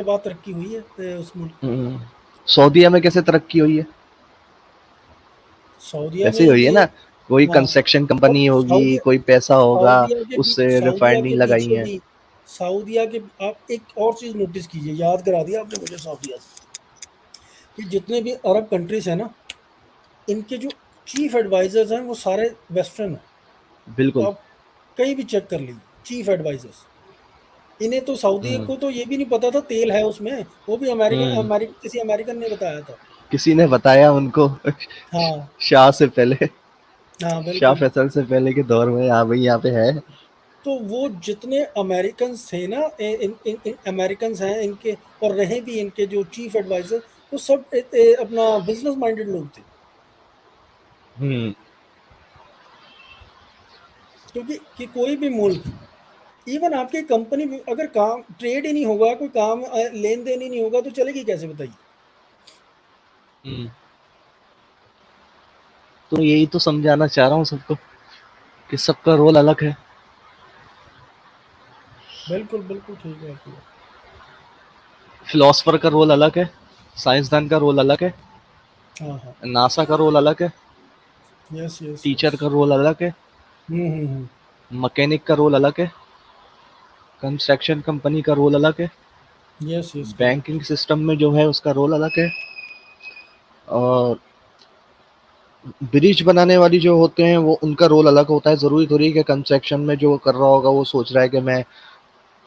बाद तरक्की हुई है उस मुल्क की। सऊदीया में कैसे तरक्की हुई है? सऊदीया ऐसे ही में हुई है कि ना, कोई हाँ, कंस्ट्रक्शन और कंपनी होगी, सऊदीया कोई पैसा होगा, उससे सऊदीया रिफाइनरी के लगाई पीछे है। भी सऊदीया के आप एक और चीज़ नोटिस कीजिए, याद करा दिया आपने मुझे सऊदीया से, कि जितने भी अरब कंट्रीज हैं ना, इनके जो चीफ एडवाइजर्स हैं वो सारे वेस्टर्न हैं। बिल्कुल। आप कहीं भी चेक कर लीजिए चीफ एडवाइजर्स। इन्हें तो सऊदी हम्म। को तो ये भी नहीं पता था तेल है उसमें, वो भी अमेरिकन हम्म। अमेरिकन किसी अमेरिकन ने बताया था। किसी ने बताया उनको हाँ शाह से पहले, हाँ शाह बिल्कुल। फैसल से पहले के दौर में, हाँ भाई यहाँ पे है। तो वो जितने अमेरिकन थे ना, इन अमेरिकन हैं इनके, और रहे भी इनके जो चीफ एडवाइजर, वो सब अपना बिजनेस माइंडेड लोग थे। हम्म। क्योंकि कि कोई भी मुल्क, इवन आपकी कंपनी अगर काम ट्रेड ही नहीं होगा, कोई काम लेन देन ही नहीं होगा, तो चलेगी कैसे बताइए। हम्म। तो यही तो समझाना चाह रहा हूँ सबको कि सबका रोल अलग है। बिल्कुल बिल्कुल ठीक है आपकी बात। फिलोसफर का रोल अलग है, साइंसदान का रोल अलग है, हाँ हाँ। नासा का रोल अलग है, यस यस यस। टीचर का रोल अलग है, हम्म। मैकेनिक का रोल अलग है, कंस्ट्रक्शन कंपनी का रोल अलग है, yes yes correct. Banking system में जो है उसका रोल अलग है, और ब्रिज बनाने वाली जो होते हैं वो उनका रोल अलग होता है। ज़रूरी थोड़ी है कि कंस्ट्रक्शन में जो कर रहा होगा वो सोच रहा है कि मैं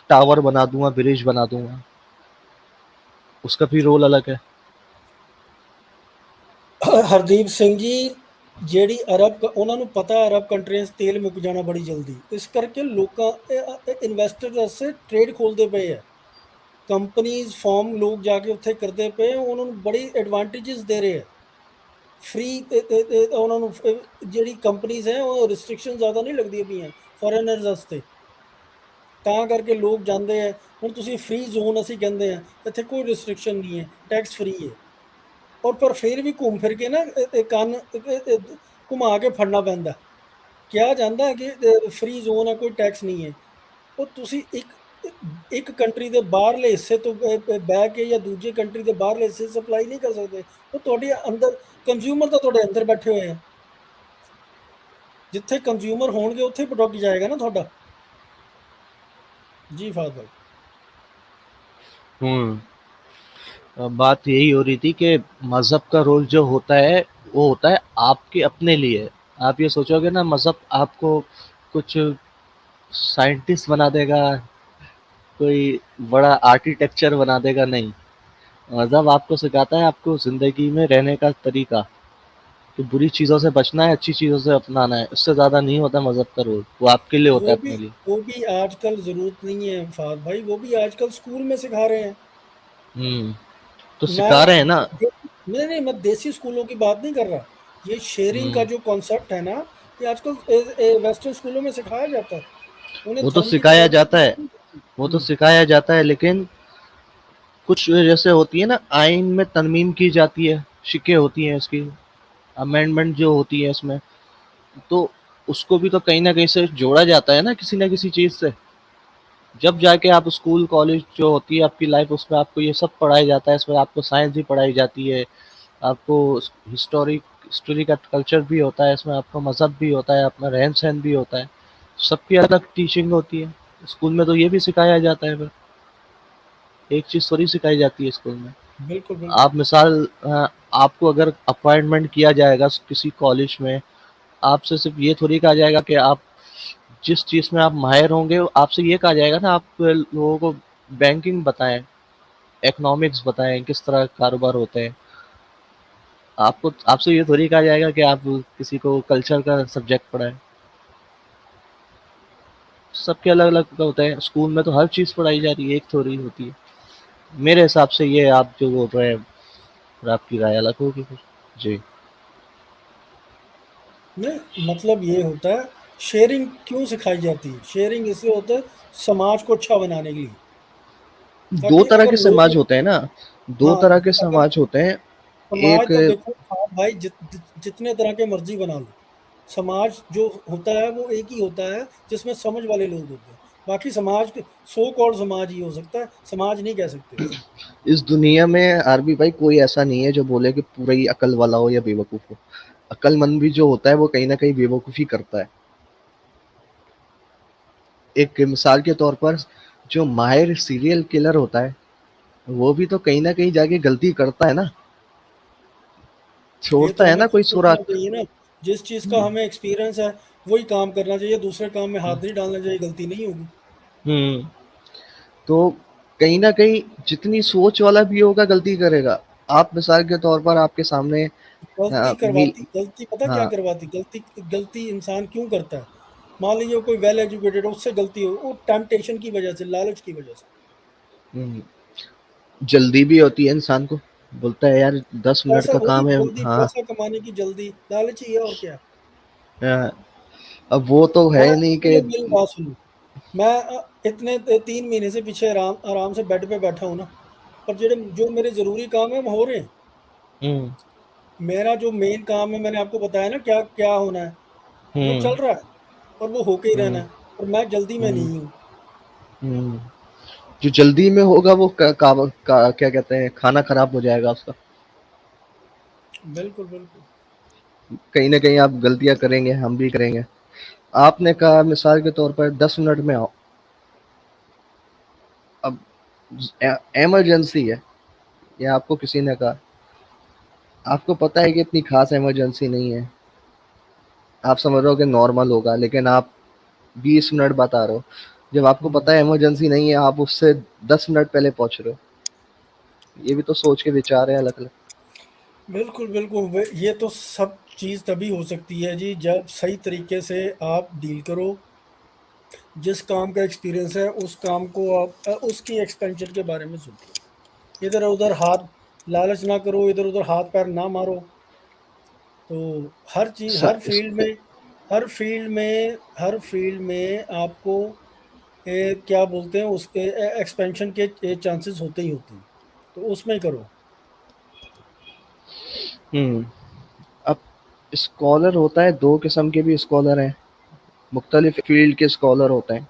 टावर बना दूंगा, ब्रिज बना दूंगा, उसका भी रोल अलग है। ਹਰਦੀਪ ਸਿੰਘ ਜੀ, ਜਿਹੜੀ ਉਹਨਾਂ ਨੂੰ ਪਤਾ ਅਰਬ ਕੰਟਰੀਆਂ 'ਚ ਤੇਲ ਮੁੱਕ ਜਾਣਾ ਬੜੀ ਜਲਦੀ, ਇਸ ਕਰਕੇ ਲੋਕਾਂ ਇਨਵੈਸਟਰ ਵਾਸਤੇ ਟ੍ਰੇਡ ਖੋਲਦੇ ਪਏ ਆ। ਕੰਪਨੀਜ਼ ਫਾਰਮ ਲੋਕ ਜਾ ਕੇ ਉੱਥੇ ਕਰਦੇ ਪਏ ਆ, ਉਹਨਾਂ ਨੂੰ ਬੜੀ ਐਡਵਾਂਟੇजेस ਦੇ ਰਹੇ ਆ। ਫ੍ਰੀ ਉਹਨਾਂ ਨੂੰ ਜਿਹੜੀ ਕੰਪਨੀਜ਼ ਹੈ ਉਹ ਰਿਸਟ੍ਰਿਕਸ਼ਨ ਜ਼ਿਆਦਾ ਨਹੀਂ ਲੱਗਦੀਆਂ ਪਈਆਂ ਫੋਰੇਨਰਸ ਵਾਸਤੇ, ਤਾਂ ਕਰਕੇ ਲੋਕ ਜਾਂਦੇ ਆ। ਹੁਣ ਤੁਸੀਂ ਫ੍ਰੀ ਜ਼ੋਨ ਅਸੀਂ ਕਹਿੰਦੇ ਆ, ਇੱਥੇ ਕੋਈ ਰਿਸਟ੍ਰਿਕਸ਼ਨ ਨਹੀਂ ਹੈ, ਟੈਕਸ ਫ੍ਰੀ ਹੈ। ਔਰ ਪਰ ਫਿਰ ਵੀ ਘੁੰਮ ਫਿਰ ਕੇ ਨਾ ਕੰਨ ਘੁਮਾ ਕੇ ਫੜਨਾ ਪੈਂਦਾ। ਕਿਹਾ ਜਾਂਦਾ ਹੈ ਕਿ ਫ੍ਰੀ ਜ਼ੋਨ ਹੈ, ਕੋਈ ਟੈਕਸ ਨਹੀਂ ਹੈ। ਉਹ ਤੁਸੀਂ ਇੱਕ ਕੰਟਰੀ ਦੇ ਬਾਹਰਲੇ ਹਿੱਸੇ ਤੋਂ ਬਹਿ ਕੇ ਜਾਂ ਦੂਜੇ ਕੰਟਰੀ ਦੇ ਬਾਹਰਲੇ ਹਿੱਸੇ ਸਪਲਾਈ ਨਹੀਂ ਕਰ ਸਕਦੇ। ਉਹ ਤੁਹਾਡੇ ਅੰਦਰ ਕੰਜ਼ਿਊਮਰ ਤਾਂ ਤੁਹਾਡੇ ਅੰਦਰ ਬੈਠੇ ਹੋਏ ਆ। ਜਿੱਥੇ ਕੰਜ਼ਿਊਮਰ ਹੋਣਗੇ ਉੱਥੇ ਪ੍ਰੋਡਕਟ ਜਾਏਗਾ ਨਾ ਤੁਹਾਡਾ। जी फाद भाई। हम्म। बात यही हो रही थी कि मज़हब का रोल जो होता है वो होता है आपके अपने लिए। आप ये सोचोगे ना मज़हब आपको कुछ साइंटिस्ट बना देगा, कोई बड़ा आर्किटेक्चर बना देगा, नहीं। मज़हब आपको सिखाता है आपको ज़िंदगी में रहने का तरीका, कि बुरी चीज़ों से बचना है, अच्छी चीज़ों से अपनाना है। उससे ज़्यादा नहीं होता मज़हब का रोल, वो आपके लिए होता वो है, भी अपने लिए। वो भी आजकल जरूरत नहीं है फाद भाई, वो भी आजकल स्कूल में सिखा रहे हैं। हुँ, तो मैं सिखा रहे हैं ना। नहीं नहीं, मैं देसी स्कूलों की बात नहीं कर रहा। ये शेयरिंग का हुँ, जो कॉन्सेप्ट है ना, ये आजकल वेस्टर्न स्कूलों में सिखाया जाता है। उन्हें वो तो धर्म की सिखाया जरूरत जाता है, नहीं। वो तो सिखाया जाता है, लेकिन कुछ जैसे होती है ना, आइन में तरमीम की जाती है, शिकें होती हैं इसकी, अमेंडमेंट जो होती है इसमें, तो उसको भी तो कहीं न कहीं से जोड़ा जाता है ना किसी न किसी चीज़ से। जब जाके आप स्कूल, कॉलेज जो होती है आपकी लाइफ, उसमें आपको ये सब पढ़ाया जाता है, इसमें आपको साइंस भी पढ़ाई जाती है, आपको हिस्ट्री का कल्चर भी होता है, इसमें आपका मज़हब भी होता है, अपना रहन-सहन भी होता है। सबकी अलग टीचिंग होती है। स्कूल में तो ये भी सिखाया जाता है फिर, एक चीज़ थोड़ी सिखाई जाती है स्कूल में। बिल्कुल बिल्कुल। आप मिसाल आपको अगर अपॉइंटमेंट किया जाएगा किसी कॉलेज में, आपसे सिर्फ़ ये थोड़ी कहा जाएगा कि आप जिस चीज़ में आप माहिर होंगे, आपसे ये कहा जाएगा ना, आप लोगों को बैंकिंग बताएँ, इकोनॉमिक्स बताएँ, किस तरह कारोबार होते हैं। आपको आपसे ये थोड़ी कहा जाएगा कि आप किसी को कल्चर का सब्जेक्ट पढ़ाएँ। सबके अलग-अलग होते हैं। स्कूल में तो हर चीज़ पढ़ाई जा रही है, एक थोड़ी होती है। मेरे हिसाब से ये आप जो बोल रहे हैं, और आपकी राय अलग होगी फिर। जी। नहीं, मतलब ये होता है, शेयरिंग क्यों सिखाई जाती है? शेयरिंग इसलिए होता है समाज को अच्छा बनाने के लिए, 2 ताकि तरह अगर के लोग, समाज होते हैं ना, 2 हाँ, तरह के अगर समाज होते हैं। समाज एक तो देखो हाँ भाई, जितने तरह के मर्जी बना लो, समाज जो होता है वो एक ही होता है जिसमें समझ वाले लोग होते हैं। बाकी समाज सो कॉल्ड समाज ही हो सकता है, समाज नहीं कह सकते उसे। इस दुनिया में आरबी भाई कोई ऐसा नहीं है जो बोले कि पूरा ही अकल वाला हो या बेवकूफ हो। अक्लमंद भी जो होता है वो कहीं ना कहीं बेवकूफी करता है। एक मिसाल के तौर पर जो माहिर सीरियल किलर होता है वो भी तो कहीं ना कहीं जाके गलती करता है ना, ये तो छोड़ता है हमें ना कोई खुद सोचना सुराग। चाहिए ना, जिस चीज़ का हमें एक्सपीरियंस है वही काम करना चाहिए, दूसरे काम में हाथ नहीं डालना चाहिए, गलती नहीं होगी। हम्म। तो कहीं ना कहीं जितनी सोच वाला भी होगा गलती करेगा। आप मिसाल के तौर पर आपके सामने गलती मिल। करवाती, गलती पता क्या हाँ। करवाती, गलती गलती इंसान क्यों करता है? मान लीजिए कोई वेल एजुकेटेड, उससे गलती हो, वो टेम्पटेशन की वजह से, लालच की वजह से। हम्म, जल्दी भी होती है इंसान को, बोलता है यार 10 मिनट पैसा, का वही काम है। जल्दी, हाँ। पैसा कमाने की जल्दी, लालच ही है और क्या। हाँ, अब वो तो मैं, है नहीं कि। चलो मेरी बात सुनो, मैं इतने 3 महीने से पीछे आराम आराम से बेड पे बैठा हूँ ना, पर जो मेरे जरूरी काम है वो हो रहे हैं। हम्म। मेरा जो मेन काम है, मैंने आपको बताया ना क्या क्या होना है, वो हम्म। चल रहा है, और वो होके ही रहना हम्म। है, और मैं जल्दी में हम्म। नहीं हूँ। हम्म। जो जल्दी में होगा वो क्या कहते हैं, खाना खराब हो जाएगा उसका। बिल्कुल बिल्कुल। कहीं ना कहीं आप गलतियां करेंगे, हम भी करेंगे। आपने कहा मिसाल के तौर पर 10 मिनट में आओ। अब इमरजेंसी है, या आपको किसी ने कहा, आपको पता है कि इतनी खास इमरजेंसी नहीं है, आप समझ रहे हो कि नॉर्मल होगा, लेकिन आप 20 मिनट बता रहे हो। जब आपको हम्म, पता है इमरजेंसी नहीं है, आप उससे 10 मिनट पहले पहुंच रहे हो। ये भी तो सोच के विचार है अलग अलग। बिल्कुल बिल्कुल। ये तो सब चीज़ तभी हो सकती है जी, जब सही तरीके से आप डील करो। जिस काम का एक्सपीरियंस है उस काम को आप उसकी एक्सपेंशन के बारे में सोचो, इधर उधर हाथ, लालच ना करो, इधर उधर हाथ पैर ना मारो। तो हर चीज़, सा- इस, हर फील्ड में आपको क्या बोलते हैं, उसके एक्सपेंशन के चांसेस होते ही होते हैं, तो उसमें करो। हम्म। अब स्कॉलर होता है, दो किस्म के भी स्कॉलर हैं, मुख्तलिफ फील्ड के स्कॉलर होते हैं।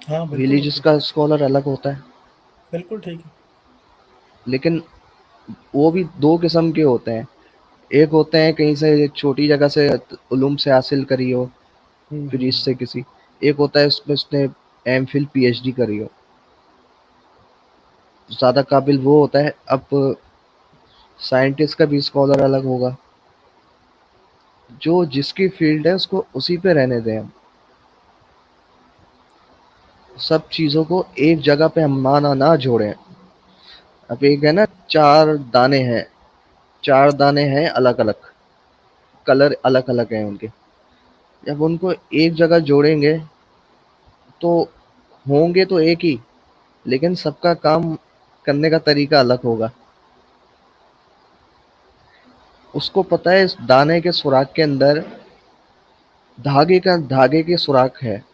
हाँ बिल्कुल रिलीजियस होते हैं। का स्कॉलर अलग होता है, बिल्कुल ठीक है। लेकिन वो भी दो किस्म के होते हैं। एक होते हैं कहीं से एक छोटी जगह से उलूम से हासिल करी हो, फिर इससे हम्म। किसी। एक होता है उसमें उसने एम फिल पीएचडी करी हो। ज़्यादा काबिल वो होता है। अब साइंटिस्ट का भी स्कॉलर अलग होगा। जो जिसकी फील्ड है उसको उसी पे रहने दें हम। सब चीज़ों को एक जगह पे हम माना ना जोड़ें। अब एक है ना, चार दाने हैं, चार दाने हैं अलग अलग, कलर अलग अलग हैं उनके। जब उनको एक जगह जोड़ेंगे तो होंगे तो एक ही, लेकिन सबका काम करने का तरीका अलग होगा। उसको पता है इस दाने के सुराख के अंदर धागे के सुराख है,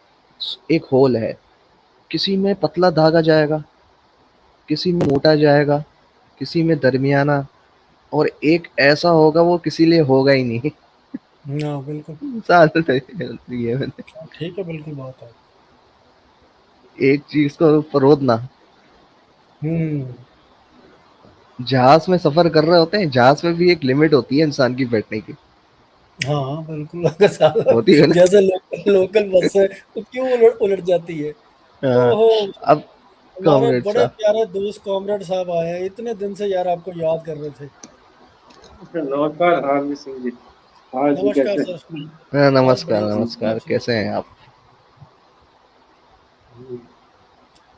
एक होल है। किसी में पतला धागा जाएगा, किसी में मोटा जाएगा, किसी में दरमियाना, और एक ऐसा होगा वो किसी लिए होगा ही नहीं। हाँ बिल्कुल। साल ये मैंने हाँ, ठीक है, बिल्कुल बात है। एक चीज को फरोदना। हम्म। जहाज में सफर कर रहे होते हैं, जहाज में भी एक लिमिट होती है इंसान की बैठने की। हाँ बिल्कुल। अगर साला होती है ना। जैसे लोकल लोकल बस है तो क्यों उलट उलट जाती है। हाँ, ओहो, अब हमारे कॉमरेड बड़े साहब। प्यारे दोस्त कॉमरेड साहब आए हैं, इतने दिन से यार आपको याद कर रहे थे। नमस्कार हार्दिक सिंह जी। हाँ जी, नमस्कार कैसे सर। हैं? हाँ, बस नमस्कार बढ़िया सर, आप नमस्कार, सुनाओ। कैसे हैं आप। हम्म,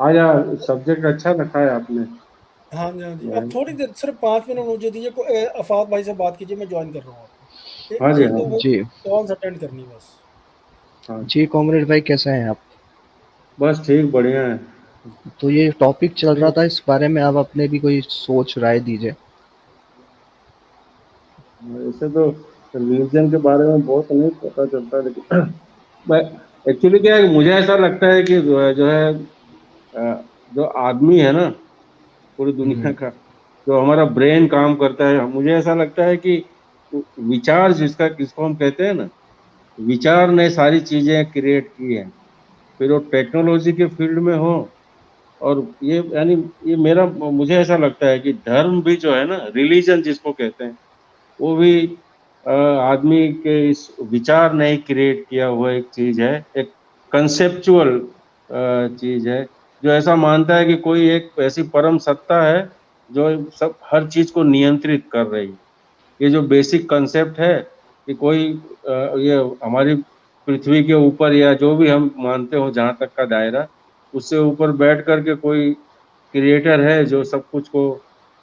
आज यार सब्जेक्ट अच्छा रखा है आपने। हाँ जी हाँ जी, अब थोड़ी मैं- देर सिर्फ 5 मिनट मुझे दीजिए, अफाद भाई से बात कीजिए, मैं ज्वाइन कर रहा हूँ आपको। हाँ जी, एक हाँ दो जी, जी। कॉल्स अटेंड करनी है बस। हाँ। जी कॉमरेड भाई, कैसे हैं आप। बस ठीक, बढ़िया है। तो ये टॉपिक चल रहा तो था, इस बारे में आप अपने भी कोई सोच राय दीजिए। ऐसे तो रिलीजन के बारे में बहुत नहीं पता चलता, लेकिन मैं एक्चुअली क्या है कि मुझे ऐसा लगता है कि जो है जो आदमी है ना, पूरी दुनिया हम्म। का, जो हमारा ब्रेन काम करता है, मुझे ऐसा लगता है कि विचार जिसका, किसको हम कहते हैं ना, विचार ने सारी चीजें क्रिएट की हैं, फिर वो टेक्नोलॉजी के फील्ड में हो। और ये यानी ये मेरा मुझे ऐसा लगता है कि धर्म भी जो है ना, रिलीजन जिसको कहते हैं, वो भी आदमी के इस विचार ने क्रिएट किया हुआ एक चीज है, एक कंसेप्चुअल चीज है, जो ऐसा मानता है कि कोई एक ऐसी परम सत्ता है जो सब हर चीज को नियंत्रित कर रही है। ये जो बेसिक कंसेप्ट है कि कोई ये हमारी पृथ्वी के ऊपर या जो भी हम मानते हो जहां तक का दायरा, उससे ऊपर बैठ करके कोई क्रिएटर है जो सब कुछ को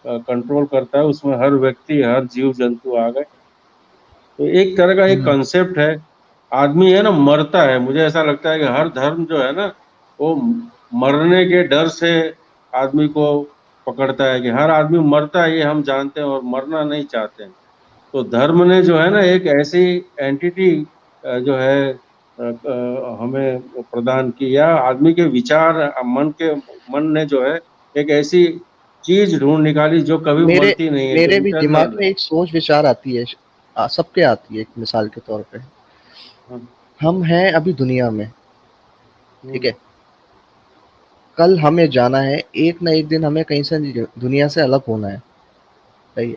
कंट्रोल करता है, उसमें हर व्यक्ति हर जीव जंतु आ गए। तो एक तरह का एक हम्म कंसेप्ट है। आदमी है ना मरता है, मुझे ऐसा लगता है कि हर धर्म जो है ना, वो मरने के डर से आदमी को पकड़ता है, कि हर आदमी मरता है ये हम जानते हैं और मरना नहीं चाहते हैं। तो धर्म ने जो है ना एक ऐसी एंटिटी जो है हमें प्रदान की, या आदमी के विचार मन ने जो है एक ऐसी चीज ढूंढ निकाली जो कभी मेरे मरती नहीं है, जो मेरे भी दिमाग इटरनल में है। एक सोच विचार आती है, सबके आती है, एक मिसाल के तौर पे। हाँ, हम हैं अभी दुनिया में, ठीक हम्म, है। कल हमें जाना है, एक ना एक दिन हमें कहीं से दुनिया से अलग होना है, सही है।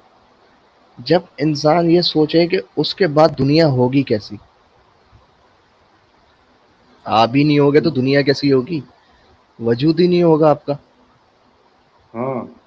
जब इंसान ये सोचे कि उसके बाद दुनिया होगी कैसी, आप ही नहीं होगे तो दुनिया कैसी होगी, वजूद ही नहीं होगा आपका। हाँ।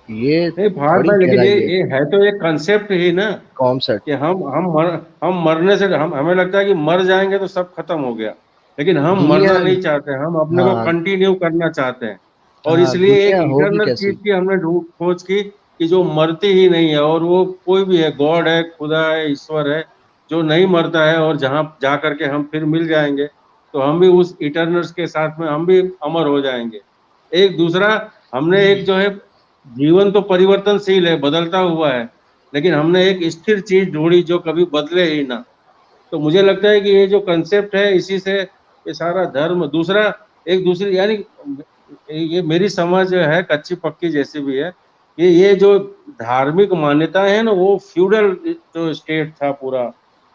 ये नहीं भारत बड़ी भाई, लेकिन गहराई है, ये है तो एक कंसेप्ट ही ना, कॉन्सेप्ट। कि हम मरने से हम हमें लगता है कि मर जाएंगे तो सब खत्म हो गया, लेकिन हम दुनिया, मरना नहीं चाहते, हम अपने को हाँ कंटिन्यू करना चाहते हैं। और हाँ, इसलिए एक दुनिया होगी इटरनल कैसी। चीज की हमने ढूंढ खोज की, कि जो मरती ही नहीं है, और वो कोई भी है, गॉड है, खुदा है, ईश्वर है, जो नहीं मरता है, और जहां जा करके हम फिर मिल जाएंगे, तो हम भी उस इटरनल्स के साथ में हम भी अमर हो जाएंगे। एक दूसरा, हमने एक जो है, जीवन तो परिवर्तनशील है, बदलता हुआ है, लेकिन हमने एक स्थिर चीज ढूंढी जो कभी बदले ही ना। तो मुझे लगता है कि ये जो कंसेप्ट है, इसी से ये सारा धर्म, दूसरा एक दूसरी यानी, ये मेरी समझ है, कच्ची पक्की जैसी भी है, ये जो धार्मिक मान्यताएं हैं ना, वो फ्यूडल जो स्टेट था पूरा,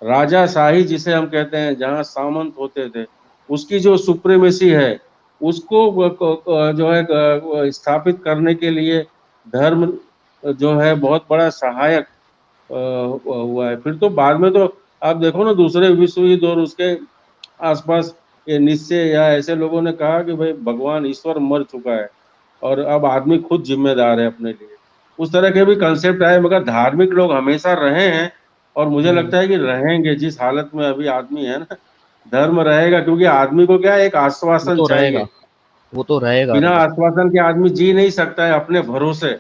राजाशाही जिसे हम कहते हैं, जहाँ सामंत होते थे, उसकी जो सुप्रीमेसी है, उसको जो है स्थापित करने के लिए धर्म जो है बहुत बड़ा सहायक हुआ है। फिर तो बाद में तो आप देखो ना, दूसरे विश्व युद्ध और उसके आसपास ये निश्चय या ऐसे लोगों ने कहा कि भाई भगवान ईश्वर मर चुका है और अब आदमी खुद जिम्मेदार है अपने लिए। उस तरह के भी कंसेप्ट आए, मगर धार्मिक लोग हमेशा रहे हैं, और मुझे हम्म, लगता है कि रहेंगे। जिस हालत में अभी आदमी है ना, धर्म रहेगा, क्योंकि आदमी को क्या है, एक वो आश्वासन तो रहेगा, चाहिए। वो तो बिना रहेगा। आश्वासन के आदमी जी नहीं सकता है अपने भरोसे,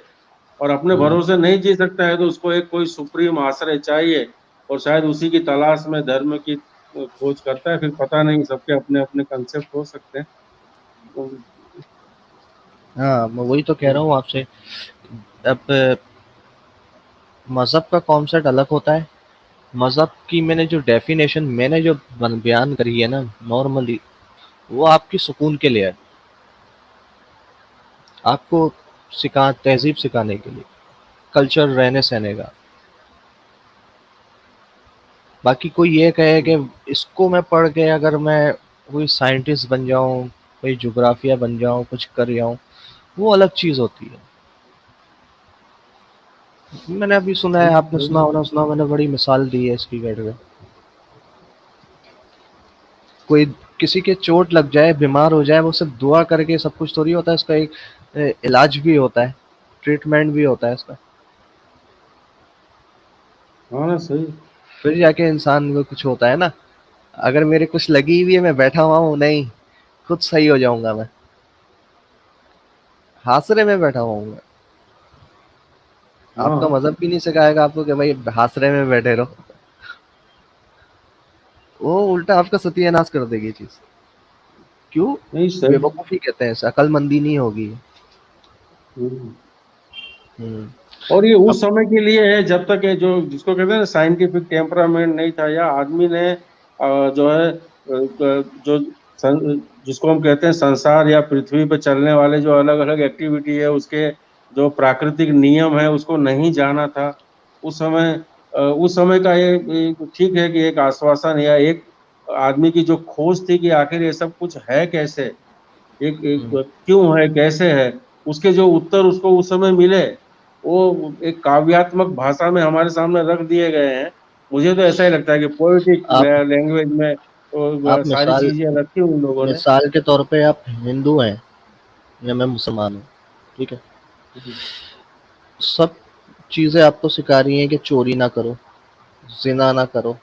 और अपने हम्म, भरोसे नहीं जी सकता है, तो उसको एक कोई सुप्रीम आश्रय चाहिए, और शायद उसी की तलाश में धर्म की खोज करता है। फिर पता नहीं, सबके अपने अपने कंसेप्ट हो सकते हैं। तो, हाँ, मैं वही तो कह तो, रहा हूँ आपसे। अब मज़हब का कॉन्सेप्ट अलग होता है। मज़हब की मैंने जो डेफिनेशन मैंने जो बयान करी है ना, नॉर्मली वो आपकी सुकून के लिए है, आपको तहजीब सिखाने के लिए, कल्चर रहने सहने का। बाकी कोई ये कहे कि इसको मैं पढ़ के अगर मैं कोई साइंटिस्ट बन जाऊं, कोई जोग्राफिया बन जाऊं, कुछ कर जाऊं, वो अलग चीज़ होती है। मैंने अभी सुना है, आपने सुना होना, सुना, मैंने बड़ी मिसाल दी है इसकी बैठ के। कोई किसी के चोट लग जाए, बीमार हो जाए, वो सिर्फ दुआ करके सब कुछ थोड़ी होता है, इसका एक इलाज भी होता है, ट्रीटमेंट भी होता है इसका। हाँ ना, सही। फिर जाके इंसान को कुछ होता है ना। अगर मेरे कुछ लगी हुई है, मैं बैठा हुआ हूँ, नहीं, खुद सही हो जाऊंगा मैं, हासरे में बैठा हुआ हूँ मैं। आपका हाँ, मजहब भी नहीं सिखाएगा आपको कि भाई हासरे में बैठे रहो, वो उल्टा आपका सत्यानाश कर देगी चीज। क्यों? नहीं, सही। बेवकूफी कहते हैं इसे, अकलमंदी नहीं होगी। हम्म। हम्म। और ये अब उस समय के लिए है, जब तक ये जो जिसको कहते हैं ना साइंटिफिक टेम्परामेंट नहीं था, या आदमी ने जो है जो जिसको हम कहते हैं संसार या पृथ्वी पर चलने वाले जो अलग अलग एक्टिविटी है, उसके जो प्राकृतिक नियम है उसको नहीं जाना था। उस समय उस समय का ये ठीक है कि एक आश्वासन या एक आदमी की जो खोज थी कि आखिर ये सब कुछ है कैसे, एक क्यों है, कैसे है, उसके जो उत्तर उसको उस समय मिले, वो एक काव्यात्मक भाषा में हमारे सामने रख दिए गए हैं। मुझे तो ऐसा ही लगता है कि पोएटिक आप लैंग्वेज में आप सारी मिसाल चीजें रखी उन लोगों ने। मिसाल के तौर पे आप हिंदू हैं या मैं मुसलमान हूँ, ठीक है? सब चीज़ें आपको सिखा रही हैं कि चोरी ना करो, ज़िना ना करो,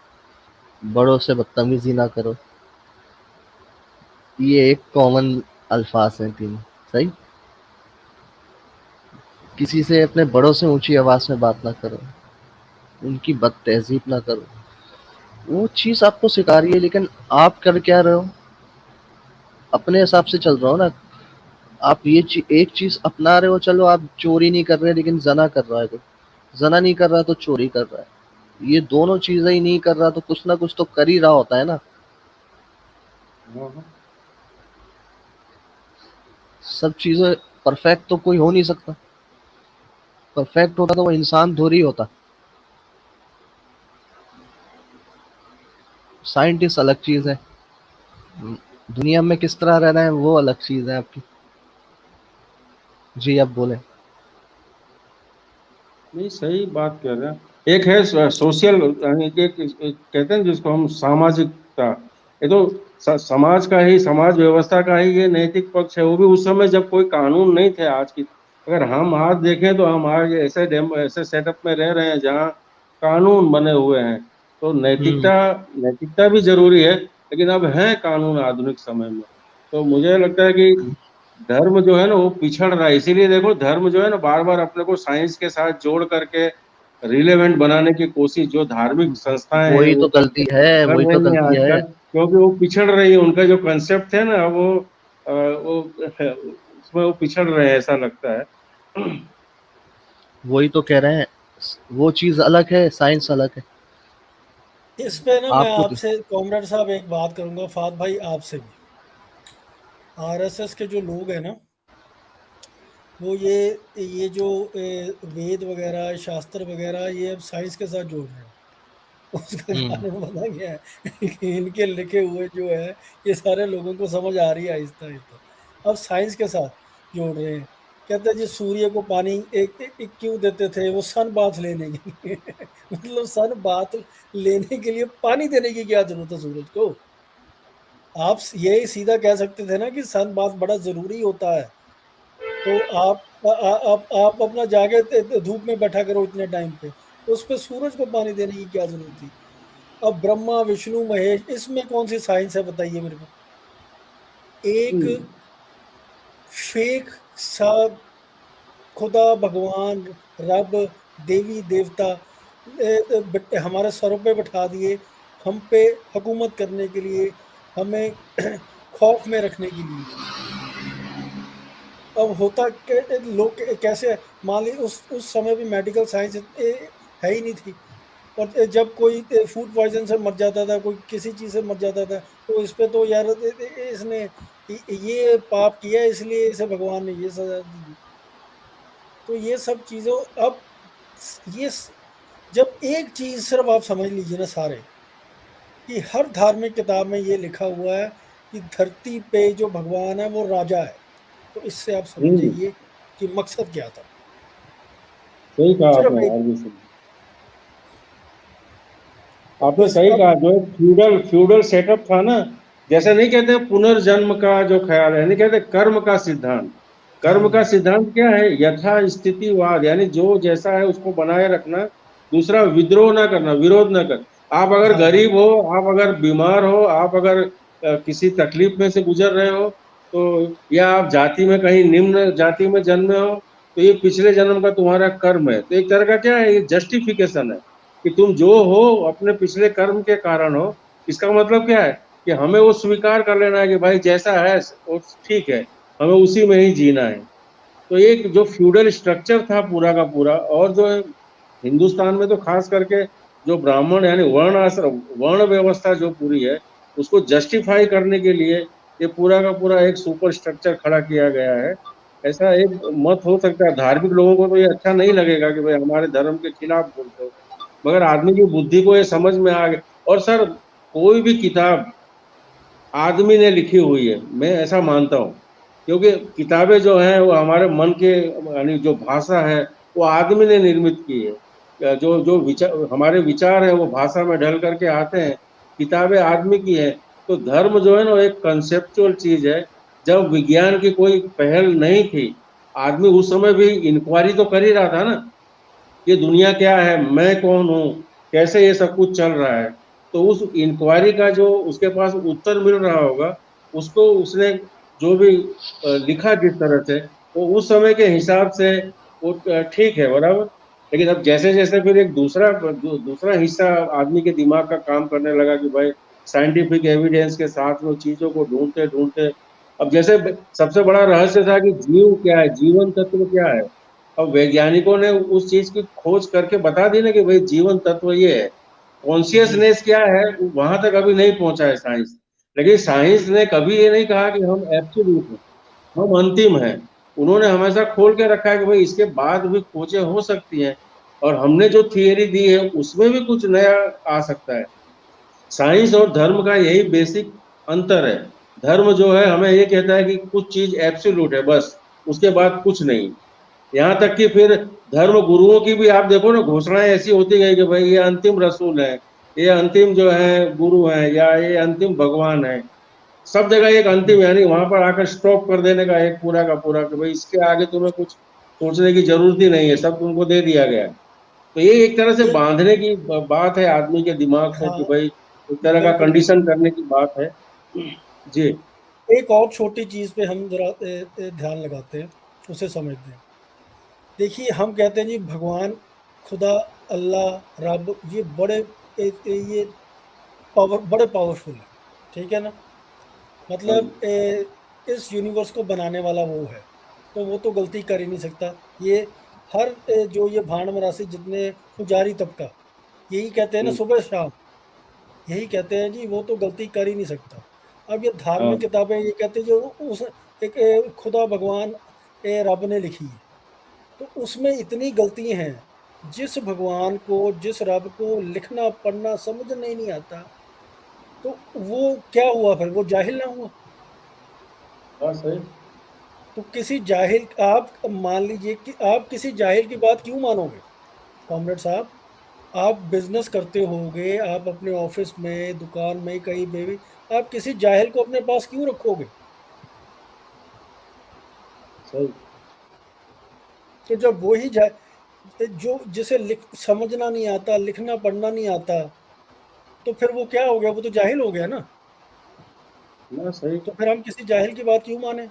बड़ों से बदतमीज़ी ना करो। ये एक कॉमन अल्फाज हैं तीन, सही? किसी से अपने बड़ों से ऊंची आवाज़ में बात ना करो, उनकी बदतहज़ीब ना करो। वो चीज़ आपको सिखा रही है, लेकिन आप कर क्या रहे हो? अपने हिसाब से चल रहे हो ना। आप एक चीज़ अपना रहे हो, चलो आप चोरी नहीं कर रहे लेकिन ज़ना कर रहा है कोई, ज़ना नहीं कर रहा तो चोरी कर रहा है। ये दोनों चीज़ें ही नहीं कर रहा तो कुछ ना कुछ तो कर ही रहा होता है ना। हाँ, सब चीज़ें परफेक्ट तो कोई हो नहीं सकता। परफेक्ट होता तो वो इंसान थोड़ी होता। साइंटिस्ट अलग चीज़ है, दुनिया में किस तरह रहना है वो अलग चीज़ है आपकी। जी, आप बोले। नहीं सही बात कह रहे हैं। एक है सोशल, यानी कि एक कहते हैं जिसको हम सामाजिकता, ये तो समाज का ही, समाज व्यवस्था का ही ये नैतिक पक्ष है। वो भी उस समय जब कोई कानून नहीं थे। आज की अगर हम आज देखें तो हम आज ऐसे सेटअप में रह रहे हैं जहाँ कानून बने हुए हैं। तो हम्म। नैतिकता भी जरूरी है, लेकिन अब है कानून आधुनिक समय में। तो मुझे लगता है कि धर्म जो है ना वो पिछड़ रहा है। इसीलिए देखो धर्म जो है ना बार बार अपने को साइंस के साथ जोड़ करके रिलेवेंट बनाने की कोशिश जो धार्मिक संस्थाएं हैं वही वो तो गलती है, कर वही तो रही हैं गलती आज है। तक, क्योंकि वो पिछड़ रही है। उनका जो कंसेप्ट है ना वो उसमें वो पिछड़ रहे हैं ऐसा लगता है। वही तो कह रहे हैं, वो चीज़ अलग है, साइंस अलग है। इस पे ना मैं आपको तो आपसे कॉमरेड साहब एक बात करूंगा, फात भाई आपसे भी। आरएसएस के जो लोग हैं ना, वो ये जो वेद वगैरह, शास्त्र वगैरह, ये अब साइंस के साथ जोड़ रहे हैं। उसका हम्म। कारण बता क्या है कि इनके लिखे हुए जो है, ये सारे लोगों को समझ आ रही है आहिस्ता आहिस्ता। अब साइंस के साथ जोड़ रहे हैं। कहते हैं जी सूर्य को पानी एक क्यों देते थे, वो सन बाथ लेने के लिए मतलब सन बाथ लेने के लिए पानी देने की क्या जरूरत है सूरज को? आप ये सीधा कह सकते थे ना कि सन बाथ बड़ा जरूरी होता है। तो आप अपना जाके धूप में बैठा करो इतने टाइम पे, उस पे सूरज को पानी देने की क्या जरूरत थी? अब ब्रह्मा विष्णु महेश, इसमें कौन सी साइंस है बताइए मेरे को? एक हम्म, फेक सा खुदा, भगवान, रब, देवी देवता हमारे सरों पे बैठा दिए, हम पे हुकूमत करने के लिए, हमें खौफ में रखने के लिए। अब होता लोग कैसे, मान ली उस समय भी मेडिकल साइंस है ही नहीं थी। और जब कोई फूड पॉइजन से मर जाता था, कोई किसी चीज़ से मर जाता था, तो इस पे तो यार इसने ये पाप किया इसलिए इसे भगवान ने ये सजा दी। तो ये सब चीज़ों, अब ये जब एक चीज़ सिर्फ आप समझ लीजिए ना सारे, कि हर धार्मिक किताब में ये लिखा हुआ है कि धरती पे जो भगवान है वो राजा है। तो इससे आप समझ हम्म, जाइए कि मकसद क्या था। सही कहा सिर्फ आपने एक, आरबी सिंह। तो आपने इस सही अब कहा, जो फ्यूडल फ्यूडल सेटअप था ना, जैसे नहीं कहते पुनर्जन्म का जो ख्याल है, नहीं कहते कर्म का सिद्धांत। कर्म का हाँ सिद्धांत क्या है? यथा स्थितिवाद, यानी जो जैसा है उसको बनाए रखना। दूसरा, विद्रोह ना करना, विरोध ना कर। आप अगर हाँ हाँ गरीब हो, आप अगर बीमार हो, आप अगर किसी तकलीफ में से गुजर रहे हो, तो या आप जाति में कहीं निम्न जाति में जन्मे हो, तो ये पिछले जन्म का तुम्हारा कर्म है। तो एक तरह का क्या है, ये जस्टिफिकेशन है कि तुम जो हो अपने पिछले कर्म के कारण हो। इसका मतलब क्या है कि हमें वो स्वीकार कर लेना है कि भाई जैसा है वो ठीक है, हमें उसी में ही जीना है। तो एक जो फ्यूडल स्ट्रक्चर था पूरा का पूरा, और जो है हिंदुस्तान में तो खास करके जो ब्राह्मण यानी वर्ण आश्रम, वर्ण व्यवस्था जो पूरी है, उसको जस्टिफाई करने के लिए ये पूरा का पूरा एक सुपर स्ट्रक्चर खड़ा किया गया है। ऐसा एक मत हो सकता है। धार्मिक लोगों को तो ये अच्छा नहीं लगेगा कि भाई हमारे धर्म के खिलाफ बोलते हो, मगर आदमी की बुद्धि को ये समझ में आ गया। और सर कोई भी किताब आदमी ने लिखी हुई है, मैं ऐसा मानता हूँ, क्योंकि किताबें जो हैं वो हमारे मन के यानी जो भाषा है वो आदमी ने निर्मित की है। जो जो विचार हमारे विचार है वो भाषा में ढल करके आते हैं, किताबें आदमी की है। तो धर्म जो है ना एक कंसेप्चुअल चीज है। जब विज्ञान की कोई पहल नहीं थी, आदमी उस समय भी इंक्वायरी तो कर ही रहा था ना, ये दुनिया क्या है, मैं कौन हूँ, कैसे ये सब कुछ चल रहा है। तो उस इंक्वायरी का जो उसके पास उत्तर मिल रहा होगा, उसको उसने जो भी लिखा जिस तरह से, वो उस समय के हिसाब से वो ठीक है, बराबर। लेकिन अब जैसे जैसे फिर एक दूसरा हिस्सा आदमी के दिमाग का काम करने लगा कि भाई साइंटिफिक एविडेंस के साथ वो चीजों को ढूंढते ढूंढते, अब जैसे सबसे बड़ा रहस्य था कि जीव क्या है, जीवन तत्व क्या है। अब वैज्ञानिकों ने उस चीज की खोज करके बता दी ना कि भाई जीवन तत्व ये है। जी। कॉन्शियसनेस क्या है वहां तक अभी नहीं पहुंचा है साइंस। लेकिन साइंस ने कभी ये नहीं कहा कि हम एब्सोल्यूट हैं, हम अंतिम हैं। उन्होंने हमेशा खोल के रखा है कि भाई इसके बाद भी खोजें हो सकती हैं, और हमने जो थियरी दी है उसमें भी कुछ नया आ सकता है। साइंस और धर्म का यही बेसिक अंतर है। धर्म जो है हमें ये कहता है कि कुछ चीज एब्सोल्यूट है, बस उसके बाद कुछ नहीं। यहाँ तक कि फिर धर्म गुरुओं की भी आप देखो ना, घोषणाएं ऐसी होती गई कि भाई ये अंतिम रसूल है, ये अंतिम जो है गुरु है, या ये अंतिम भगवान है। सब जगह एक अंतिम, यानी वहां पर आकर स्टॉप कर देने का एक पूरा का पूरा कि भाई इसके आगे तुम्हें कुछ सोचने की जरूरत ही नहीं है, सब तुमको दे दिया गया है। तो ये एक तरह से ये बांधने की बात है आदमी के दिमाग को कि हाँ, भाई एक तरह का बिल्कुल, कंडीशन बिल्कुल। करने की बात है। जी। एक और छोटी चीज़ पे हम ज़रा ध्यान लगाते हैं, उसे समझते हैं। देखिए, हम कहते हैं जी भगवान, खुदा, अल्लाह, रब, ये ये बड़े पावरफुल हैं, ठीक है ना? हाँ मतलब इस यूनिवर्स को बनाने वाला वो है, तो वो तो गलती कर ही नहीं सकता। ये हर जो ये भाड़ मरासी जितने पुजारी तबका, यही कहते हैं ना हम्म, सुबह शाम, यही कहते हैं जी वो तो गलती कर ही नहीं सकता। अब ये धार्मिक हाँ किताबें ये कहते हैं जो उस एक खुदा भगवान रब ने लिखी है, तो उसमें इतनी गलतियाँ हैं। जिस भगवान को, जिस रब को लिखना पढ़ना समझना ही नहीं आता, तो वो क्या हुआ फिर? वो जाहिल ना हुआ? हाँ सही। तो किसी जाहिल, आप मान लीजिए कि आप किसी जाहिल की बात क्यों मानोगे कॉमरेड साहब? आप बिजनेस करते होगे, आप अपने ऑफिस में, दुकान में, कहीं पे भी, आप किसी जाहिल को अपने पास क्यों रखोगे? सही। तो जब वही जा जो जिसे लिख समझना नहीं आता, लिखना पढ़ना नहीं आता, तो फिर वो क्या हो गया? वो तो जाहिल हो गया ना। ना सही। तो फिर हम किसी जाहिल की बात क्यों माने?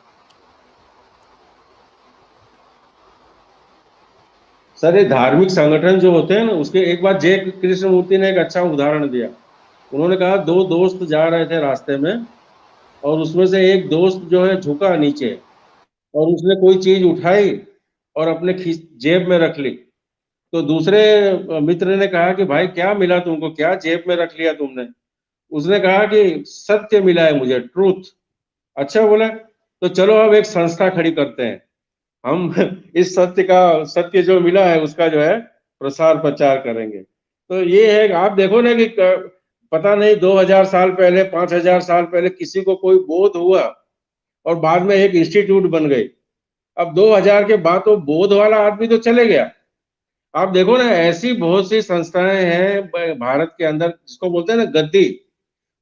सर ये धार्मिक संगठन जो होते हैं ना, उसके एक बार जय कृष्णमूर्ति ने एक अच्छा उदाहरण दिया। उन्होंने कहा दो दोस्त जा रहे थे रास्ते में, और उसमें से एक दोस्त जो है झुका नीचे, और उसने कोई चीज उठाई और अपने जेब में रख ली। तो दूसरे मित्र ने कहा कि भाई क्या मिला तुमको, क्या जेब में रख लिया तुमने। उसने कहा कि सत्य मिला है मुझे, ट्रूथ। अच्छा बोला, तो चलो अब एक संस्था खड़ी करते हैं, हम इस सत्य जो मिला है उसका जो है प्रसार प्रचार करेंगे। तो ये है कि आप देखो ना कि पता नहीं 2000 साल पहले, 5000 साल पहले किसी को कोई बोध हुआ, और बाद में एक इंस्टीट्यूट बन गई। अब 2000 के बाद तो बोध वाला आदमी तो चले गया। आप देखो ना ऐसी बहुत सी संस्थाएं हैं भारत के अंदर, जिसको बोलते हैं ना गद्दी।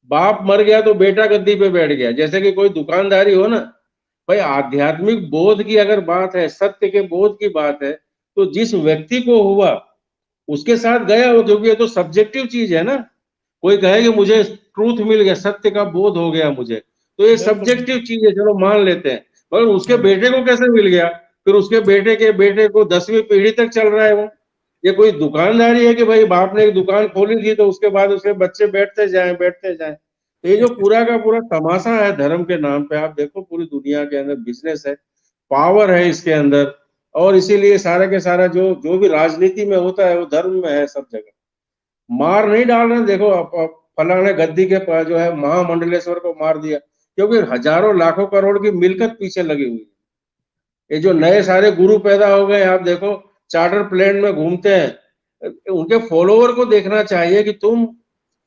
बाप मर गया तो बेटा गद्दी पे बैठ गया, जैसे कि कोई दुकानदारी हो ना। भाई आध्यात्मिक बोध की अगर बात है, सत्य के बोध की बात है, तो जिस व्यक्ति को हुआ उसके साथ गया वो, क्योंकि ये तो सब्जेक्टिव चीज है ना। कोई कहे कि मुझे ट्रूथ मिल गया, सत्य का बोध हो गया मुझे, तो ये बिल्कुल, सब्जेक्टिव बिल्कुल। चीज है, चलो मान लेते हैं। मगर उसके हाँ जी। बेटे को कैसे मिल गया? फिर उसके बेटे के बेटे को 10वीं पीढ़ी तक चल रहा है वो। ये कोई दुकानदारी है कि भाई बाप ने एक दुकान खोली थी तो उसके बाद उसके बच्चे बैठते जाएं बैठते जाएं। तो ये जो पूरा का पूरा तमाशा है धर्म के नाम पे, आप देखो पूरी दुनिया के अंदर बिजनेस है, पावर है इसके अंदर। और इसीलिए सारा के सारा जो जो भी राजनीति में होता है वो धर्म में है सब जगह। मार नहीं डाल रहे, देखो फलाने गद्दी के जो है महामंडलेश्वर को मार दिया, क्योंकि हजारों लाखों करोड़ की मिलकत पीछे लगी हुई है। ये जो नए सारे गुरु पैदा हो गए, आप देखो चार्टर प्लेन में घूमते हैं, उनके फॉलोवर को देखना चाहिए कि तुम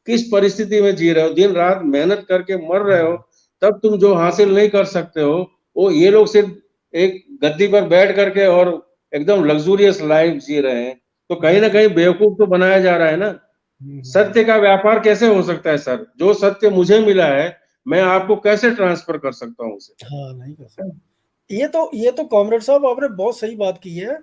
किस परिस्थिति में जी रहे हो, दिन रात मेहनत करके मर रहे हो, तब तुम जो हासिल नहीं कर सकते हो, वो ये लोग सिर्फ एक गद्दी पर बैठ करके और एकदम लग्जूरियस लाइफ जी रहे हैं। तो कहीं ना कहीं बेवकूफ तो बनाया जा रहा है ना। सत्य का व्यापार कैसे हो सकता है सर? जो सत्य मुझे मिला है, मैं आपको कैसे ट्रांसफर कर सकता हूँ उसे? हाँ, नहीं कर सकते। ये तो कॉमरेड साहब आपने बहुत सही बात की है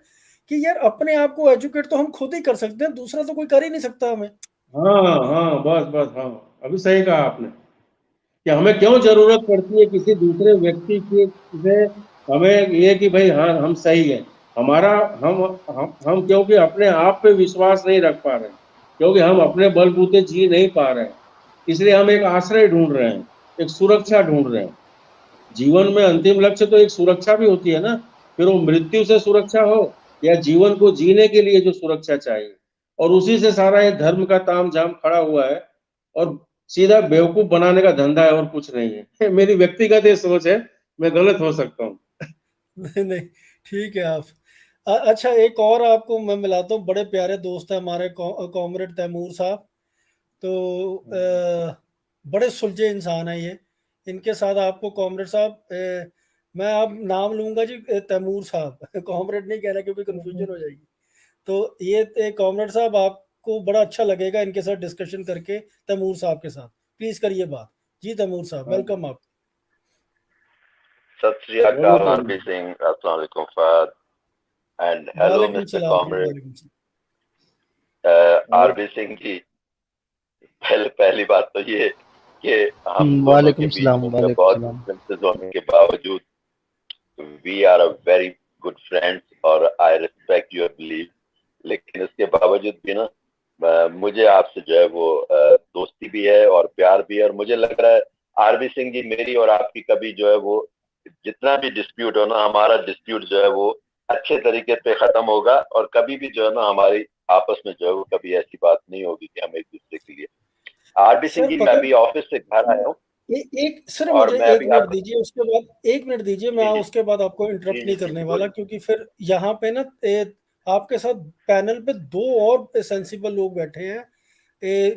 कि यार अपने आप को एजुकेट तो हम खुद ही कर सकते हैं, दूसरा तो कोई कर ही नहीं सकता हमें। हाँ हाँ, बस बस, हाँ, अभी सही कहा आपने कि हमें क्यों जरूरत पड़ती है किसी दूसरे व्यक्ति की से। हमें ये कि भाई हाँ हम सही हैं, हमारा हम क्योंकि अपने आप पे विश्वास नहीं रख पा रहे हैं, क्योंकि हम अपने बलबूते जी नहीं पा रहे हैं, इसलिए हम एक आश्रय ढूंढ रहे हैं, एक सुरक्षा ढूंढ रहे हैं। जीवन में अंतिम लक्ष्य तो एक सुरक्षा भी होती है ना, फिर वो मृत्यु से सुरक्षा हो या जीवन को जीने के लिए जो सुरक्षा चाहिए, और उसी से सारा ये धर्म का तामझाम खड़ा हुआ है, और सीधा बेवकूफ बनाने का धंधा है और कुछ नहीं है। मेरी व्यक्तिगत ये सोच है, मैं गलत हो सकता हूँ। नहीं नहीं, ठीक है आप। अच्छा, एक और आपको मैं मिलाता हूँ, बड़े प्यारे दोस्त हैं हमारे कॉमरेड तैमूर साहब। तो बड़े सुलझे इंसान है ये। इनके साथ आपको कॉमरेड साहब, मैं अब नाम लूंगा जी, तैमूर साहब। कॉमरेड नहीं कहना क्योंकि कंफ्यूजन हो जाएगी। तो ये कॉमरेड साहब, आपको बड़ा अच्छा लगेगा इनके साथ डिस्कशन करके, तैमूर साहब के साथ। प्लीज करिए बात जी। तैमूर साहब, वेलकम आप। सत श्री अकाल आरबी सिंह, अस्सलाम वालेकुम फहद, एंड हेलो वालेकुम मिस्टर सलाम, कॉमरेड वालेकुम सलाम। आरबी सिंह जी। पहली बात तो ये कि हम दोनों के वालेकुम बीच सलाम, में जो वालेकुम बहुत सलाम। डिफरेंसेस होने के बावजूद we are a very good friends, और आई रिस्पेक्ट योर बिलीफ। लेकिन इसके बावजूद भी ना, मुझे आपसे जो है वो दोस्ती भी है और प्यार भी है, और मुझे लग रहा है आरबी सिंह जी, मेरी और आपकी कभी जो है वो जितना भी डिस्प्यूट हो ना, हमारा डिस्प्यूट जो है वो अच्छे तरीके पे खत्म होगा, और कभी भी जो है ना हमारी आपस में जो है वो कभी ऐसी बात नहीं होगी कि हम एक दूसरे के लिए। आरबी सिंह सर जी, मैं पता, अभी ऑफिस से घर आया हूँ, एक सिर्फ और मुझे मैं एक अभी मिनट आपको दीजिए, उसके बाद 1 मिनट दीजिए, मैं जी जी उसके बाद आपको जी इंटरप्ट जी नहीं जी करने जी वाला, बोलिए। क्योंकि फिर यहाँ पे ना आपके साथ पैनल पे 2 और सेंसिबल लोग बैठे हैं,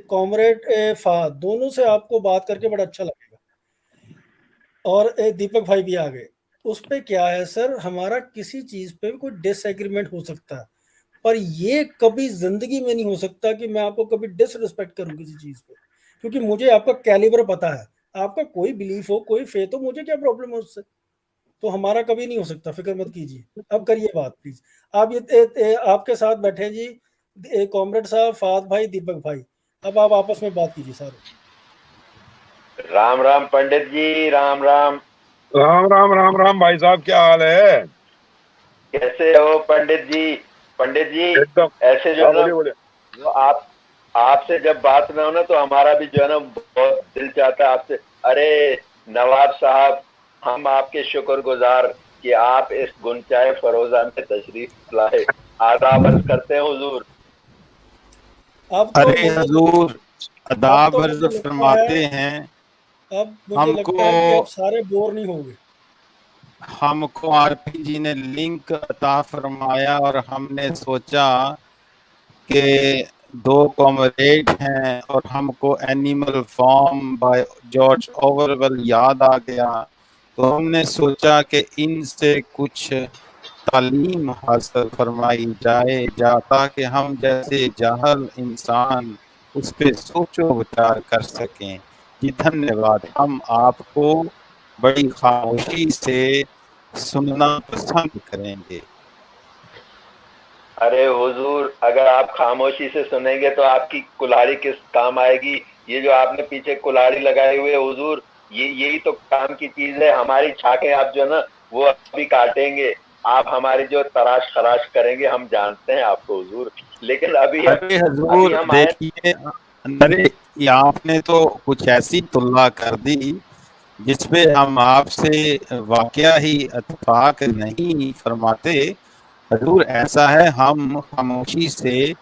कॉमरेड फहद, दोनों से आपको बात करके बड़ा अच्छा लगेगा। और दीपक भाई भी आ गए। उस पे क्या है सर, हमारा किसी चीज पे भी कोई डिसएग्रीमेंट हो सकता है, पर ये कभी जिंदगी में नहीं हो सकता कि मैं आपको कभी डिसरिस्पेक्ट करूं किसी चीज पे, क्योंकि मुझे आपका कैलिबर पता है। आपका कोई बिलीफ हो, कोई फेथ हो, मुझे क्या प्रॉब्लम है उससे। तो हमारा कभी नहीं हो सकता, फिक्र मत कीजिए। अब करिए बात प्लीज। आप आपके साथ बैठे हैं जी कॉमरेड साहब, फाद भाई, दीपक भाई। अब आप आपस में बात कीजिए सारे। राम राम पंडित जी, राम राम। राम राम राम राम भाई साहब, क्या हाल है? कैसे हो पंडित जी? पंडित जी, एकदम। ऐसे जो हाँ, है ना, बोलिए बोलिए। जो आप आपसे जब बात में हो ना, तो हमारा भी जो है ना बहुत दिल चाहता है आपसे। अरे नवाब साहब, हम आपके शुक्रगुजार कि आप इस गुंचाए फरोजा में तशरीफ लाए। आदाब अर्ज करते हैं हुजूर। अब तो अरे मुझे हजूर, अब अदाब तो अर्ज मुझे लगता है फरमाते हैं। अब मुझे हमको लगता है कि अब सारे बोर नहीं होंगे। हमको आरपी जी ने लिंक अता फरमाया, और हमने सोचा कि 2 कॉमरेड हैं और हमको Animal Farm by George Orwell याद आ गया। तो हमने सोचा कि इनसे कुछ तालीम हासिल फरमाई जाए ताकि हम जैसे जाहल इंसान उस पे सोचो विचार कर सकें। जी धन्यवाद। हम आपको बड़ी खामोशी से सुनना पसंद करेंगे। अरे हुजूर, अगर आप खामोशी से सुनेंगे तो आपकी कुल्हाड़ी किस काम आएगी? ये जो आपने पीछे कुल्हाड़ी लगाई हुई है हुजूर, यही तो काम की चीज है। हमारी छाकें आप जो है ना वो अभी काटेंगे, आप हमारी जो तराश खराश करेंगे, हम जानते हैं आपको हुजूर। लेकिन अरे अभी हजूर हम आए। देखिए, अरे ये आपने तो कुछ ऐसी तुलना कर दी जिसपे हम आपसे वाकया ही इत्तेफाक नहीं फरमाते। हजूर ऐसा है, हम खामोशी से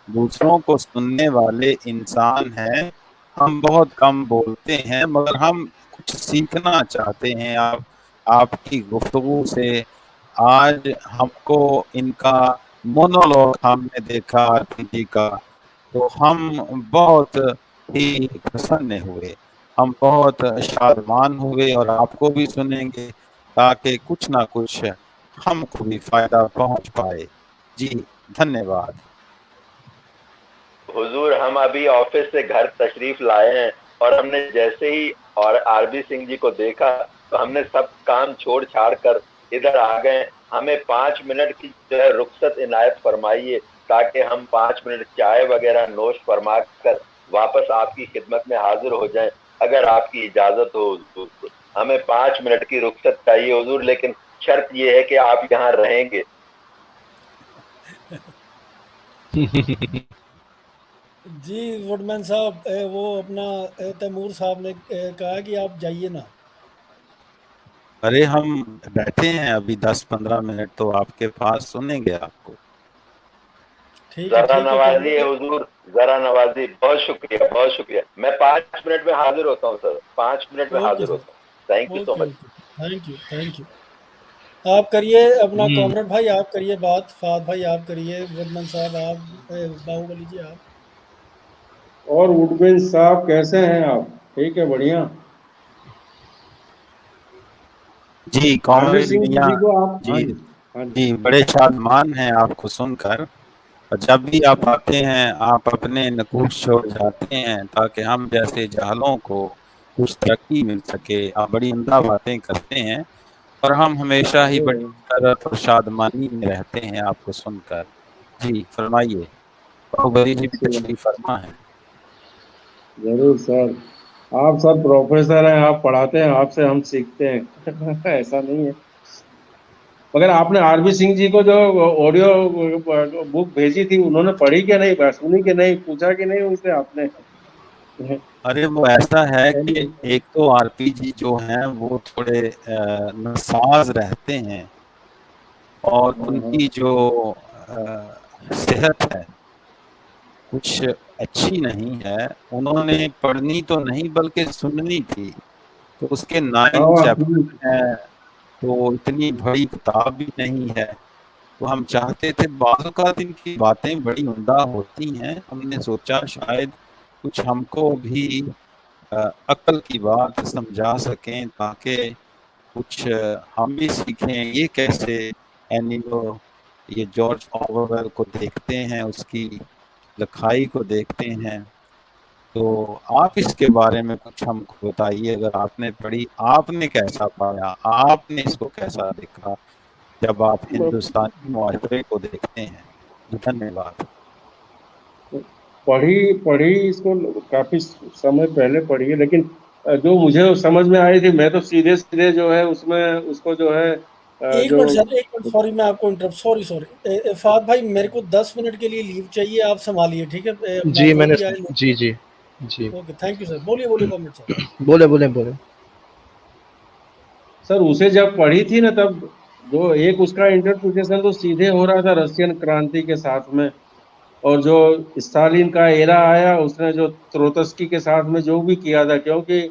दूसरों को सुनने वाले इंसान हैं। हम बहुत कम बोलते हैं, मगर हम कुछ सीखना चाहते हैं आपकी गुफ्तगू से। आज हमको इनका मोनोलॉग हमने देखा आरपी जी का, तो हम बहुत ही प्रसन्न हुए, हम बहुत शादमान हुए और आपको भी सुनेंगे ताकि कुछ ना कुछ हमको भी फायदा पहुंच पाए। जी धन्यवाद। हुजूर, हम अभी ऑफिस से घर तशरीफ लाए हैं और हमने जैसे ही और आरबी सिंह जी को देखा तो हमने सब काम छोड़ छाड़ कर इधर आ गए। हमें 5 मिनट की जो है रुख्सत इनायत फरमाइए ताकि हम 5 मिनट चाय वगैरह नोश फरमा कर वापस आपकी खिदमत में हाजिर हो जाएं, अगर आपकी इजाजत हो हुजूर। तो हमें 5 मिनट की रुख्सत चाहिए हुजूर, लेकिन शर्त यह है कि आप यहाँ रहेंगे। जी वुडमैन साहब, वो अपना तैमूर साहब ने कहा कि आप जाइए ना। अरे हम बैठे हैं अभी 10-15 मिनट, तो आपके पास सुनेंगे आपको। जरा ठीक है, नवाजिए कहने हुजूर, जरा नवाजिए। बहुत शुक्रिया, बहुत शुक्रिया। मैं 5 मिनट में हाजिर होता हूँ सर, 5 मिनट में ओके हाजिर सर, होता हूँ। Thank you so okay much. Okay, thank you. आप करिए अपना हम्म। कॉमरेड भाई, आप करिए बात, फाद भाई आप करिए, वुडमैन साहब आप, बाहुबली जी आप। और वुडबिन साहब कैसे हैं आप? ठीक है, बढ़िया। जी आरबी कॉमरेड सिंह मियाँ। जी को आप, हाँ जी जी, हाँ जी। जी, बड़े शादमान हैं आपको सुनकर। और जब भी आप आते हैं आप अपने नकूश छोड़ जाते हैं ताकि हम जैसे जाहलों को कुछ तरक्की मिल सके। आप बड़ी उम्दा बातें करते हैं और हम हमेशा ही अरे बड़ी मसरत और शादमानी में रहते हैं आपको सुनकर। जी फरमाइए, बाहुबली जी भी अच्छी बात। तशरीफ फरमा है। जरूर सर। आप सर प्रोफेसर हैं, आप पढ़ाते हैं, आपसे हम सीखते हैं। ऐसा नहीं है। मगर आपने आरबी सिंह जी को जो ऑडियो बुक भेजी थी, उन्होंने पढ़ी क्या नहीं, सुनी कि नहीं, पूछा कि नहीं उनसे आपने? अरे वो ऐसा है कि चलिए। एक तो आरपी जी जो हैं वो थोड़े नसाज रहते हैं और हाँ हाँ। उनकी जो सेहत है कुछ अच्छी नहीं है। उन्होंने पढ़नी तो नहीं बल्कि सुननी थी, तो उसके 9 हाँ, चैप्टर हैं, तो इतनी बड़ी किताब भी नहीं है। तो हम चाहते थे, बाज़ औक़ात इनकी बातें बड़ी उम्दा होती हैं, हमने सोचा शायद कुछ हमको भी अक्ल की बात समझा सकें ताकि कुछ हम भी सीखें। ये कैसे एनिमल, ये जॉर्ज ऑरवेल को देखते हैं, उसकी लिखाई को देखते हैं। तो आप इसके बारे में कुछ हमको बताइए, अगर आपने पढ़ी, आपने कैसा पाया, आपने इसको कैसा देखा जब आप हिंदुस्तानी मुआशरे को देखते हैं। जी धन्यवाद। पढ़ी पढ़ी इसको काफी समय पहले पढ़ी है, लेकिन जो मुझे समझ में आई थी, मैं तो सीधे सीधे जो है उसमें उसको जो है एक जो। मिनट सर, एक मिनट, सॉरी मैं आपको इंटरप्ट, सॉरी फाद भाई, मेरे को 10 मिनट के लिए लीव चाहिए, आप संभालिए ठीक है, अपना जी जो मैंने, भी आए। जी जी जी, ओके, थैंक यू सर, बोलिए बोलिए कॉमरेड साहब। बोले बोले बोले। सर उसे जब पढ़ी थी ना, तब जो एक उसका इंटरप्रिटेशन तो सीधे हो रहा था रशियन क्रांति के साथ में। और जो स्टालिन का एरा आया, उसने जो त्रोत्स्की के साथ में जो भी किया था, क्योंकि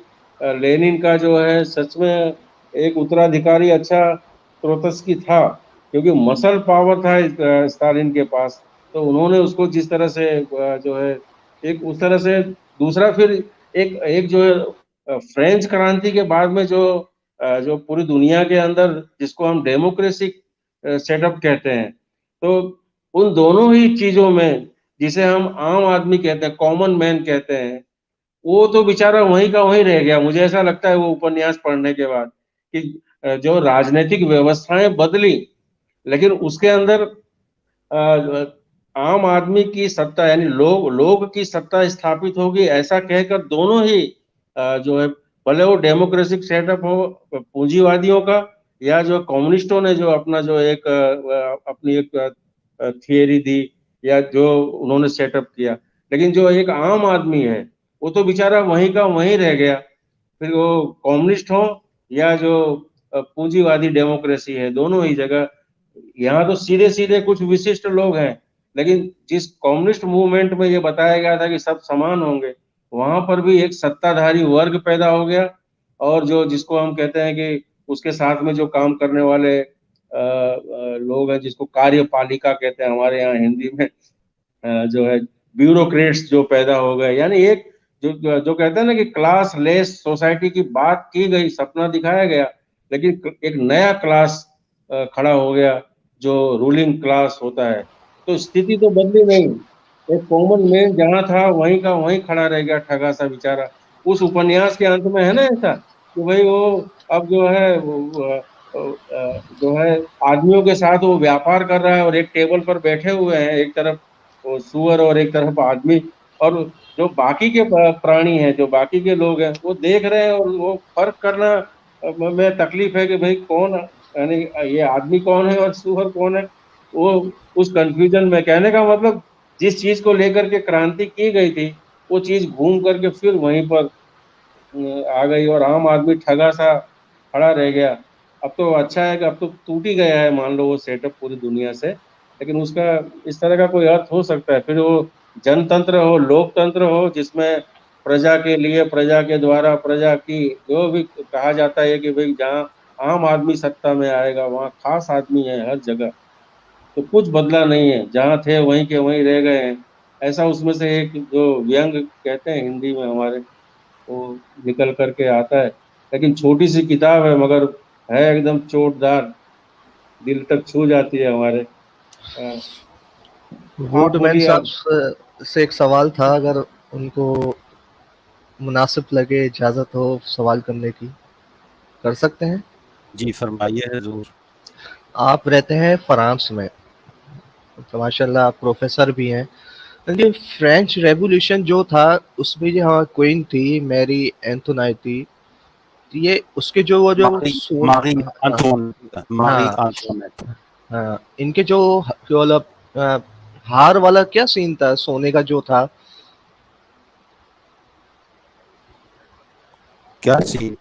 लेनिन का जो है सच में एक उत्तराधिकारी अच्छा त्रोत्स्की था, क्योंकि मसल पावर था स्टालिन के पास। तो उन्होंने उसको जिस तरह से जो है एक उस तरह से दूसरा, फिर एक एक जो है फ्रेंच क्रांति के बाद में जो जो पूरी दुनिया के अंदर जिसको हम डेमोक्रेसी सेटअप कहते हैं, तो उन दोनों ही चीजों में जिसे हम आम आदमी कहते हैं, कॉमन मैन कहते हैं, वो तो बेचारा वहीं का वहीं रह गया। मुझे ऐसा लगता है वो उपन्यास पढ़ने के बाद कि जो राजनीतिक व्यवस्थाएं बदली, लेकिन उसके अंदर आम आदमी की सत्ता, यानी लोग की सत्ता स्थापित होगी, ऐसा कहकर दोनों ही जो है, भले वो डेमोक्रेटिक सेटअप हो पूंजीवादियों का, या जो कम्युनिस्टों ने जो अपना जो एक अपनी एक थियरी दी, या जो उन्होंने सेटअप किया, लेकिन जो एक आम आदमी है वो तो बेचारा वहीं का वहीं रह गया। फिर वो कम्युनिस्ट हो या जो पूंजीवादी डेमोक्रेसी है, दोनों ही जगह यहाँ तो सीधे सीधे कुछ विशिष्ट लोग हैं, लेकिन जिस कम्युनिस्ट मूवमेंट में ये बताया गया था कि सब समान होंगे, वहां पर भी एक सत्ताधारी वर्ग पैदा हो गया। और जो जिसको हम कहते हैं कि उसके साथ में जो काम करने वाले लोग हैं जिसको कार्यपालिका कहते हैं हमारे यहाँ हिंदी में, जो है ब्यूरोक्रेट्स जो पैदा हो गए, यानी एक जो जो कहते हैं ना कि क्लास लेस सोसाइटी की बात की गई, सपना दिखाया गया, लेकिन एक नया क्लास खड़ा हो गया जो रूलिंग क्लास होता है। तो स्थिति तो बदली नहीं, एक कॉमन मैन जहाँ था वहीं का वहीं खड़ा रह गया, ठगा सा बेचारा। उस उपन्यास के अंत में है ना ऐसा कि भाई वो अब जो है जो है आदमियों के साथ वो व्यापार कर रहा है, और एक टेबल पर बैठे हुए हैं, एक तरफ वो सुअर और एक तरफ आदमी, और जो बाकी के प्राणी हैं, जो बाकी के लोग हैं, वो देख रहे हैं, और वो फर्क करना में तकलीफ है कि भाई कौन, यानी ये आदमी कौन है और सुअर कौन है। वो उस कंफ्यूजन में, कहने का मतलब जिस चीज को लेकर के क्रांति की गई थी वो चीज घूम करके फिर वहीं पर आ गई, और आम आदमी ठगा सा खड़ा रह गया। अब तो अच्छा है कि अब तो टूट ही गया है, मान लो वो सेटअप पूरी दुनिया से, लेकिन उसका इस तरह का कोई अर्थ हो सकता है, फिर वो जनतंत्र हो, लोकतंत्र हो, जिसमें प्रजा के लिए, प्रजा के द्वारा, प्रजा की, जो भी कहा जाता है कि भाई जहाँ आम आदमी सत्ता में आएगा वहाँ खास आदमी है हर जगह। तो कुछ बदला नहीं है, जहाँ थे वहीं के वहीं रह गए हैं। ऐसा उसमें से एक जो व्यंग कहते हैं हिंदी में हमारे, वो निकल करके आता है। लेकिन छोटी सी किताब है मगर है एकदम चोटदार, दिल तक छू जाती है हमारे। अ, आप वुडमैन बोलिए साहब अब। से एक सवाल था, अगर उनको मुनासिब लगे, इजाज़त हो सवाल करने की, कर सकते हैं? जी फरमाइए हजूर। आप रहते हैं फ्रांस में, तो माशाल्लाह आप प्रोफेसर भी हैं। लेकिन फ्रेंच रेवोल्यूशन जो था उसमें जो हाँ क्वीन थी मैरी एंटोनाइट, ये उसके जो वो जो मारी सोल मारी हाँ मारी हाँ आंटोनेट। हाँ, इनके जो मतलब हार वाला क्या सीन था, सोने का जो था, क्या सीन